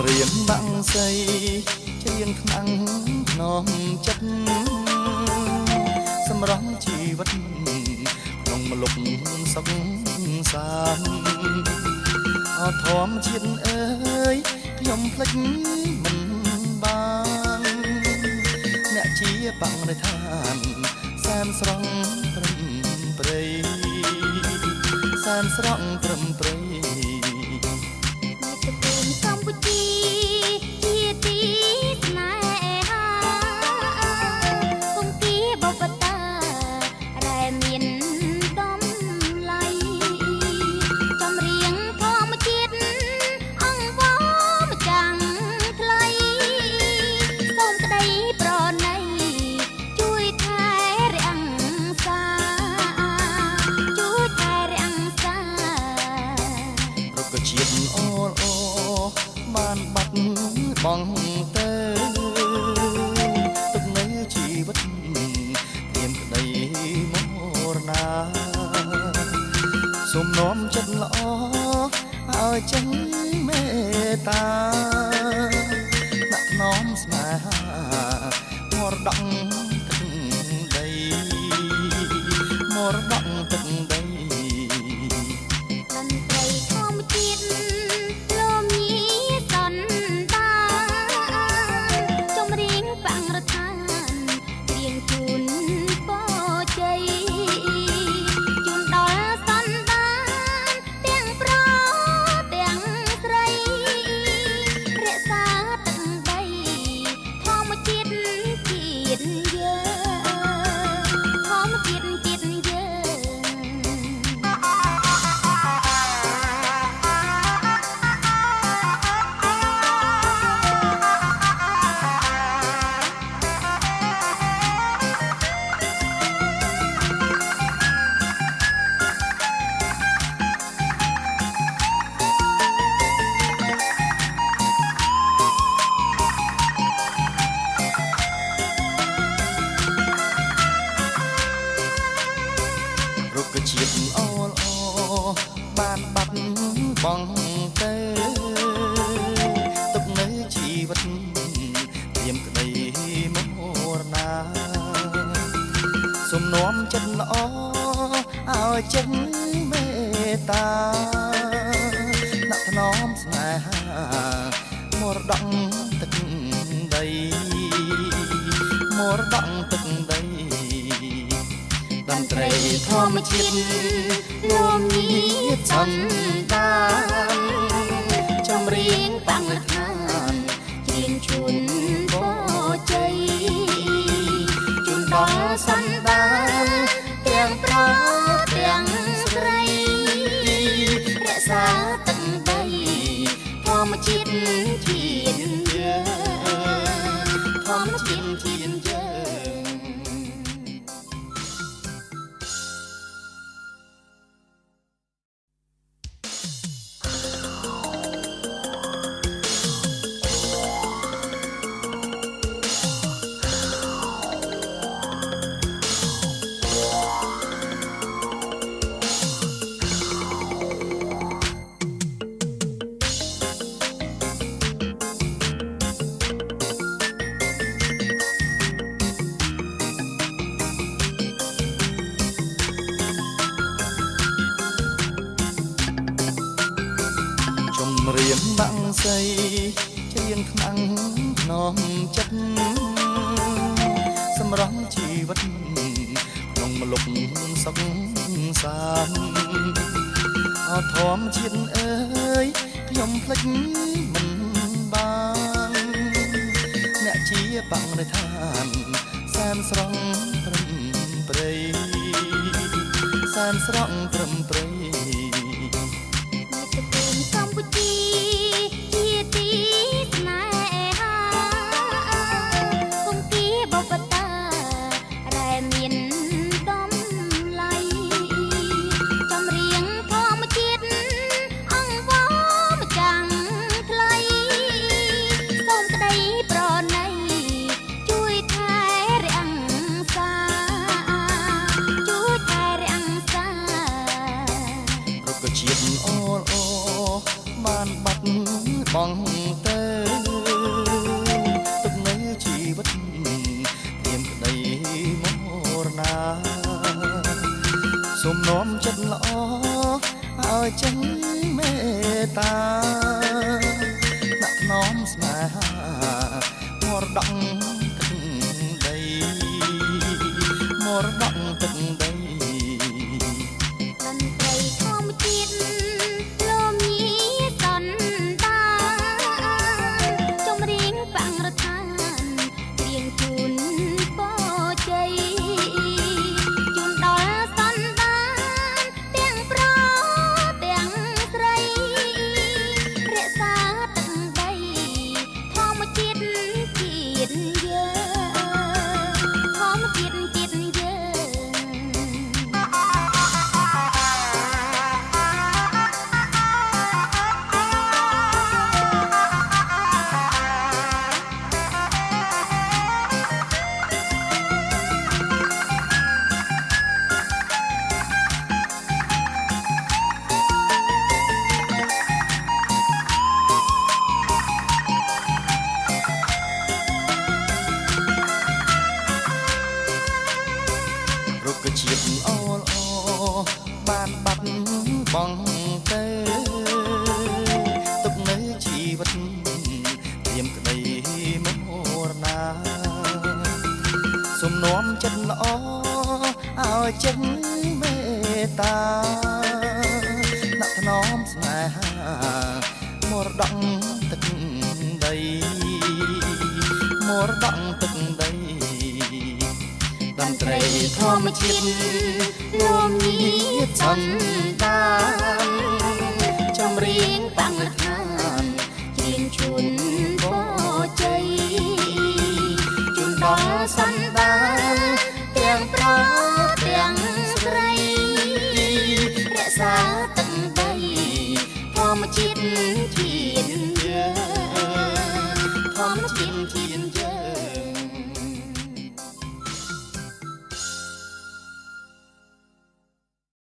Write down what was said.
រៀងបាំងសីច្រៀងថ្នាំងភ្នំចិត្តសម្រស់ជីវិតក្នុងម្លប់សុខសាន្តអធម្មជាតិអើយខ្ញុំភ្លេចមិនបានអ្នកជាបង្រិឋានសែនស្រង់ត្រឹមព្រៃសែនស្រង់ត្រឹមព្រៃកម្ពុជាជាទីស្នេហាគង្គីបបតារ៉ែមានដំឡៃចម្រៀងធម្មជាតិអង្វរម្ចាំងថ្លៃសូមក្តីប្រណីជួយថែរាំងសាជួយថែរាំងសារុក្ខជាតិអូលអូបានបាត់បង់ទៅទុកនៅជីវិតព្រាមក្តីមរណាសូមនាំចិត្តល្អឲ្យចេញមេត្តាដាក់នាំស្នេហាមរតកទឹកដីមរតកទឹកដីតន្ត្រីធម្មជាតិលោមញីសន្តាចម្រៀងបង្រឋានរៀងជូនពរជ័យជូនដល់សន្តានទាំងប្រុសទាំងស្រីរក្សាទឹកដីធម្មជាតិជាតិយើងធម្មជាតិជាតិយើងរុក្ខជាតិអូលអូបានបាត់បង់ទៅទុកនៅជីវិតព្រាមក្តីមរណាសូមនាំចិត្តល្អឲ្យចេញមេត្តាដាក់ថ្នមស្នេហាមរតកទឹកដីមរតកទឹកដីតន្ត្រីធម្មជាតិលោមញីសន្តានចម្រៀងបង្រឋានច្រៀងជូនពរជ័យជូនដល់សន្តានទាំងប្រុសទាំងស្រីរក្សាទឹកដីធម្មជាតិជាតិយើងធម្មជាតិជាតិយើងចម្រៀងបាំងសីច្រៀងថ្នាំងភ្នំចិត្តសម្រស់ជីវិតក្នុងម្លប់សុខសាន្តអធម្មជាតិអើយខ្ញុំភ្លេចមិនបានអ្នកជាបង្រិឋានសែនស្រង់ត្រឹមព្រៃសែនស្រង់ត្រឹមព្រៃកម្ពុជាជាទីស្នេហាគង្គីបបតារ៉ែមានដំឡៃចម្រៀងធម្មជាតិអង្វរម្ចាំងថ្លៃសូមក្តីប្រណីជួយថែរាំងសាជួយថែរាំងសារុក្ខជាតិអូលអូបានបាត់បង់ទៅ ចិត្តល្អឲ្យចិនមេត្តាដាក់ថ្នមស្នេហាមរតកទឹកដីមរតកទឹកដី តន្ត្រីធម្មជាតិលំញីសន្តាចម្រៀងបង្រឋានរៀងជូនពរជ័យជូនដល់សន្តានទាំងប្រុសទាំងស្រីរក្សាទឹកដីធម្មជាតិជាតិយើងធម្មជាតិជាតិយើង រុក្ខជាតិល្អល្អបានបាត់បង់ទៅទុកនៅជីវិតព្រាមក្តីមរណាសុំនាំចិត្តល្អឲ្យចិត្តមេត្តាដាក់ថ្នមស្នេហាមរតកទឹកដីមរតកទឹកដី តន្ត្រីធម្មជាតិលំញីសន្តានចម្រៀងបង្រឋានច្រៀងជូនពរជ័យជូនដល់សន្តានទាំងប្រុសទាំងស្រីរក្សាទឹកដីធម្មជាតិជាតិ